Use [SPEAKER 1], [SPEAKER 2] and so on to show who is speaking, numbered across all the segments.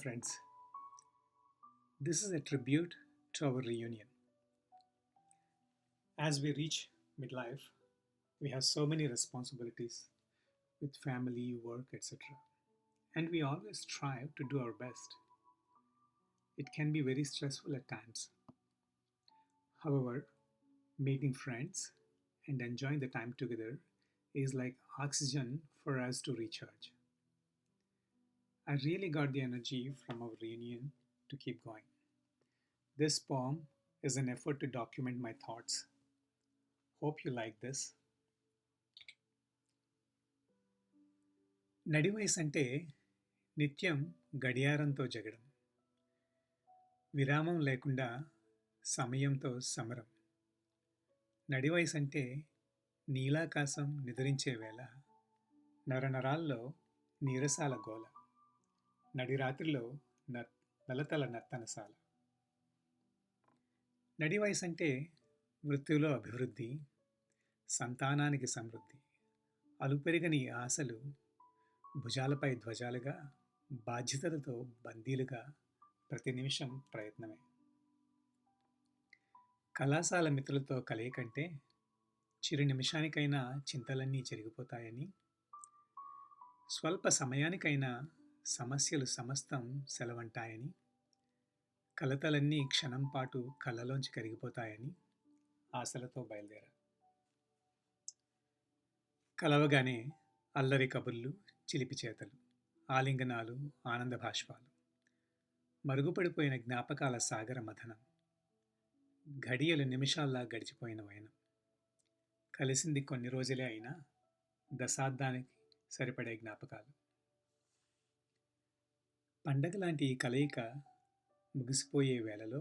[SPEAKER 1] friends. This is a tribute to our reunion. As we reach midlife, we have so many responsibilities with family, work, etc. And we always strive to do our best. It can be very stressful at times. However, meeting friends and enjoying the time together is like oxygen for us to recharge. I really got the energy from our reunion to keep going. This poem is an effort to document my thoughts. Hope you like this. నడివయసు అంటే నిత్యం గడియారంతో జగడం, విరామం లేకుండా సమయంతో సమరం. నడివయసు అంటే నీలాకాశం నిద్రించే వేళ, నరనరాల్లో నీరసాల గోల, నడిరాత్రిలో నలతల నర్తనశాల. నడివయసు అంటే మృత్యులో అభివృద్ధి, సంతానానికి సమృద్ధి, అలుపెరగని ఆశలు, భుజాలపై ధ్వజాలుగా, బాధ్యతలతో బందీలుగా, ప్రతి నిమిషం ప్రయత్నమే. కళాశాల మిత్రులతో కలయికంటే చిరు నిమిషానికైనా చింతలన్నీ చెరిగిపోతాయని, స్వల్ప సమయానికైనా సమస్యలు సమస్తం సెలవంటాయని, కలతలన్నీ క్షణం పాటు కళ్ళలోంచి కరిగిపోతాయని ఆశలతో బయలుదేరా. కలవగానే అల్లరి కబుర్లు, చిలిపి చేతలు, ఆలింగనాలు, ఆనంద భాష్పాలు, మరుగుపడిపోయిన జ్ఞాపకాల సాగర మథనం, ఘడియలు నిమిషాల్లా గడిచిపోయిన వైనం. కలిసింది కొన్ని రోజులే అయినా దశాబ్దానికి సరిపడే జ్ఞాపకాలు. పండగలాంటి ఈ కలయిక ముగిసిపోయే వేళలో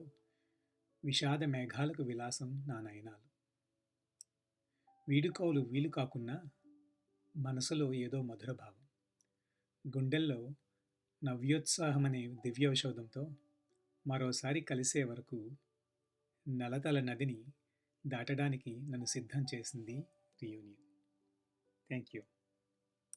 [SPEAKER 1] విషాద మేఘాలకు విలాసం నా నయనాలు. వీడుకోలు వీలు కాకున్నా మనసులో ఏదో మధుర భావం, గుండెల్లో నవ్యోత్సాహమనే దివ్యౌషధంతో మరోసారి కలిసే వరకు నలతల నదిని దాటడానికి నన్ను సిద్ధం చేసింది రీయూనియన్. Thank you.